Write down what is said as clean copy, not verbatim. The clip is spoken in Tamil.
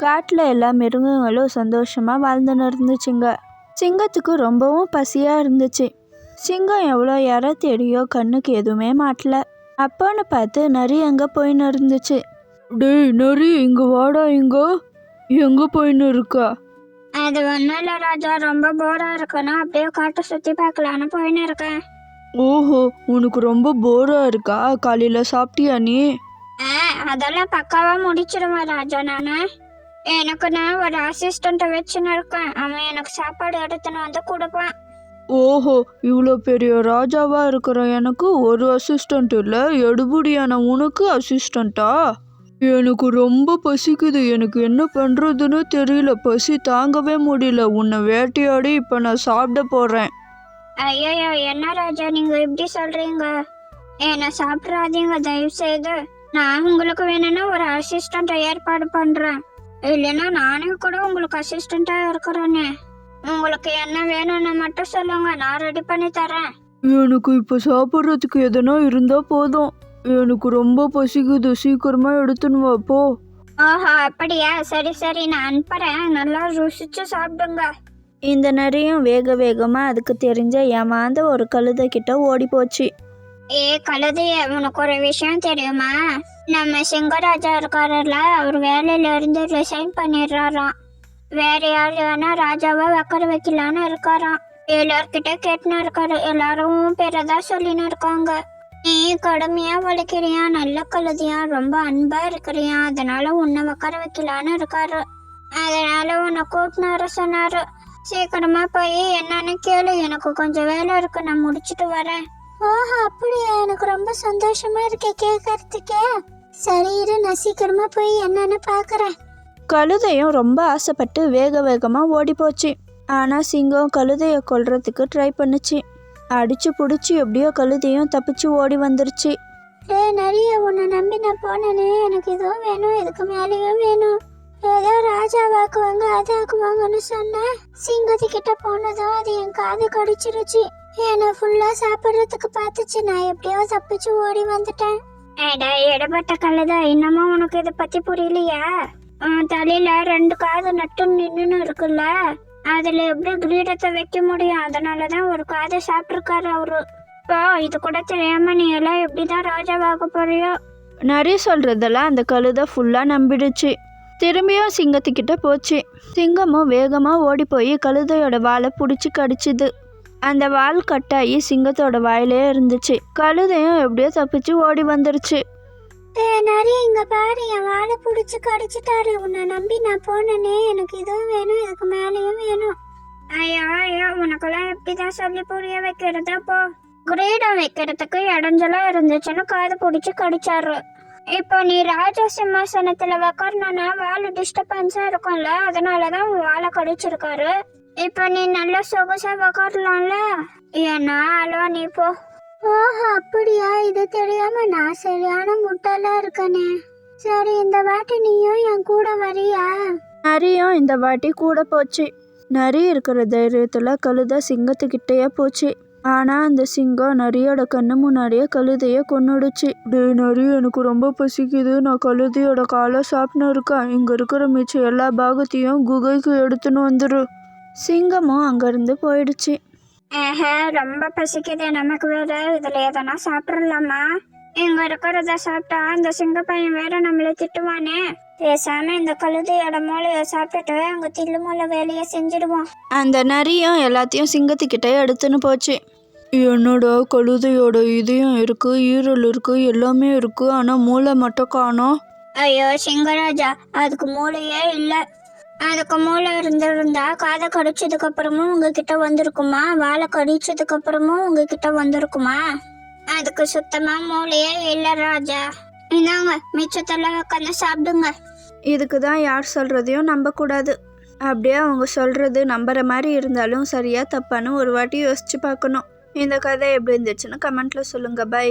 காட்டில் எல்லா மிருகங்களும் சந்தோஷமாக வாழ்ந்துன்னு இருந்துச்சுங்க. சிங்கத்துக்கு ரொம்பவும் பசியாக இருந்துச்சு. சிங்கம் எவ்வளோ யாரை தேடியோ கண்ணுக்கு எதுவுமே மாட்டல. அப்போன்னு பார்த்து நரி அங்கே போயின்னு இருந்துச்சு. டேய் நரி, இங்கே வாடா. எங்கே போயின்னு இருக்கா? அது ஒன்றும் இல்லை ராஜா, ரொம்ப போராக இருக்குன்னா அப்படியே காட்டை சுற்றி பார்க்கலான்னு போயின்னு இருக்கேன். ஓஹோ, உனக்கு ரொம்ப போராக இருக்கா? காலையில் சாப்பிட்டியா நீ? அதெல்லாம் பக்காவாக முடிச்சிடுவேன் ராஜா. நான் ஒரு அசிஸ்டண்ட்டை வச்சுன்னு இருக்கேன். அவன் எனக்கு சாப்பாடு எடுத்துன்னு வந்து கொடுப்பான். ஓஹோ, இவ்வளோ பெரிய ராஜாவா இருக்கிற எனக்கு ஒரு அசிஸ்டண்ட் இல்லை, எடுபடியான உனக்கு அசிஸ்டண்ட்டா? எனக்கு ரொம்ப பசிக்குது, எனக்கு என்ன பண்ணுறதுன்னு தெரியல, பசி தாங்கவே முடியல. உன்னை வேட்டையாடி இப்போ நான் சாப்பிட போகிறேன். ஐயோ, என்ன ராஜா நீங்கள் இப்படி சொல்கிறீங்க? என்ன சாப்பிட்றாதீங்க தயவு செய்து. நான் உங்களுக்கு வேணும்னா ஒரு அசிஸ்டண்ட்டை ஏற்பாடு பண்ணுறேன். இல்லைன்னா நானே கூட உங்களுக்கு அசிஸ்டண்ட்டாக இருக்கிறேன்னு. உங்களுக்கு என்ன வேணும்னு மட்டும் சொல்லுங்க, நான் ரெடி பண்ணி தரேன். எனக்கு இப்போ சாப்பிட்றதுக்கு எதனா இருந்தால் போதும். எனக்கு ரொம்ப பசிக்குது, சீக்கிரமா எடுத்துன்னு வா போ. ஆஹா, அப்படியா? சரி நான் அனுப்புறேன், நல்லா ருசிச்சு சாப்பிடுங்க. இந்த நரியும் வேக வேகமாக அதுக்கு தெரிஞ்ச ஏமாந்த ஒரு கழுதை கிட்ட ஓடி போச்சு. கழுதைய, உனக்கு ஒரு விஷயம் தெரியுமா? நம்ம சிங்கராஜா இருக்காருல்ல, அவர் வேலையில இருந்து ரிசைன் பண்ணிடுறாராம். வேற யார் வேணா ராஜாவா உட்கார வைக்கலான்னு இருக்காராம். எல்லார்கிட்ட கேட்டுன்னு இருக்காரு. எல்லாரும் பேரதான் சொல்லின்னு இருக்காங்க. நீ கடுமையா உழைக்கிறியா, நல்ல கழுதியா, ரொம்ப அன்பா இருக்கிறியா, அதனால உன்னை உட்கார வைக்கலான்னு இருக்காரு. அதனால உன்னை கூட்டின்னு வர சொன்னாரு. சீக்கிரமா போய் என்னன்னு கேளு, எனக்கு கொஞ்சம் வேலை இருக்கு, நான் முடிச்சுட்டு வரேன். ஓஹோ, அப்படியா? எனக்கு ரொம்ப சந்தோஷமா இருக்கே கேட்கறதுக்கே. சரி இரு, நான் சீக்கிரமா போய் என்னன்னு பாக்குறேன். கழுதையும் ரொம்ப ஆசைப்பட்டு வேக வேகமாக ஓடி போச்சு. ஆனால் சிங்கம் கழுதையை கொல்றதுக்கு ட்ரை பண்ணுச்சு. அடிச்சு பிடிச்சி எப்படியோ கழுதையும் தப்பிச்சு ஓடி வந்துருச்சு. நிறைய உன்னை நம்பி நான் போனேனே, எனக்கு இதுவும் வேணும், இதுக்கு மேலேயும் வேணும். ஏதோ ராஜாவாக்குவாங்க அதாக்குவாங்கன்னு சொன்னேன். சிங்கத்துக்கிட்ட போனதும் அது என் காது கடிச்சிருச்சு. ஏன்னா ஃபுல்லா சாப்பிட்றதுக்கு பார்த்துச்சு. நான் எப்படியோ தப்பிச்சு ஓடி வந்துட்டேன். இடப்பட்ட கழுதா, இன்னமும் உனக்கு இதை பத்தி புரியலையா? தலையில 2 காது நட்டு நின்னு இருக்குல்ல, அதுல எப்படி கிரீடத்தை வைக்க முடியும்? அதனாலதான் ஒரு காதை சாப்பிட்டுருக்காரு அவரு. இது கூட தெரியாம நீ எல்லாம் எப்படிதான் ராஜாவாக போறியோ? நிறைய சொல்றதெல்லாம் அந்த கழுதை ஃபுல்லா நம்பிடுச்சு. திரும்பியும் சிங்கத்துக்கிட்ட போச்சு. சிங்கமும் வேகமா ஓடி போய் கழுதையோட வாலை பிடிச்சி கடிச்சுது. அந்த வால் கட்டாயி சிங்கத்தோட வாயிலே இருந்துச்சு. கழுதையும் எப்படியோ தப்பிச்சு ஓடி வந்துருச்சு. நிறைய இங்க பாரு, என் வாழை பிடிச்சி கடிச்சிட்டாரு. உன்னை நம்பி நான் போனேனே, எனக்கு இதுவும் வேணும், இதுக்கு மேலேயும் வேணும். ஐயோ, உனக்கெல்லாம் எப்படிதான் சொல்லி புரிய வைக்கிறதா? போ. கிரீடம் வைக்கிறதுக்கு இடைஞ்சலா இருந்துச்சுன்னு காது பிடிச்சி கடிச்சாரு. இப்போ நீ ராஜா சிம்மாசனத்துல உக்காரணும்னா வாழை டிஸ்டர்பன்ஸா இருக்கும்ல, அதனாலதான் வாழை கடிச்சிருக்காரு. இப்போ நீ நல்ல சொகுசா உக்காரலாம்ல. ஏன்னா அல்வா, நீ போ. ஓஹோ, அப்படியா? இது தெரியாம நான் சரியான முட்டாளா இருக்கனே. சரி, இந்த வாட்டி நீயும் என் கூட வரியா? நரியும் இந்த வாட்டி கூட போச்சு. நரி இருக்கிற தைரியத்துல கழுதை சிங்கத்துக்கிட்டேயே போச்சு. ஆனா அந்த சிங்கம் நரியோட கண்ணு முன்னாடியே கழுதைய கொன்னுடுச்சு. டேய் நரி, எனக்கு ரொம்ப பசிக்குது, நான் கழுதையோட காலை சாப்பிட்டு இருக்கேன். இங்க இருக்கிற மிச்சம் எல்லா பாகத்தையும் குகைக்கு எடுத்துன்னு வந்துரு. சிங்கமும் அங்கிருந்து போயிடுச்சு. ரொம்ப பசிக்குது நமக்கு வேற, இதுல எதனா சாப்பிடலாமா? இங்க இருக்கிறத சாப்பிட்டா அந்த சிங்க பையன் வேற நம்மள திட்டுவானே. பேசாம இந்த கழுதையோட மூளைய சாப்பிட்டுட்டு அங்க தில்லு மூளை வேலையை செஞ்சிடுவோம். அந்த நரியும் எல்லாத்தையும் சிங்கத்துக்கிட்ட எடுத்துன்னு போச்சு. என்னோட கழுதையோட இதயம் இருக்கு, ஈரல் இருக்கு, எல்லாமே இருக்கு, ஆனா மூளை மட்டும் காணோம். ஐயோ சிங்கராஜா, அதுக்கு மூளையே இல்ல. அதுக்கு மூளை இருந்திருந்தா காதை கடிச்சதுக்கு அப்புறமும் உங்ககிட்ட வந்திருக்குமா? வாழை கடிச்சதுக்கு அப்புறமும் உங்ககிட்ட வந்திருக்குமா? அதுக்கு சுத்தமா மூளையே இல்ல ராஜா. இந்தாங்க, மிச்சத்தெல்லாம் உட்காந்து சாப்பிடுங்க. இதுக்கு தான் யார் சொல்றதையும் நம்ப கூடாது. அப்படியே அவங்க சொல்றது நம்புற மாதிரி இருந்தாலும் சரியா தப்பான்னு ஒரு வாட்டி யோசிச்சு பார்க்கணும். இந்த கதை எப்படி இருந்துச்சுன்னு கமெண்ட்ல சொல்லுங்க. பை.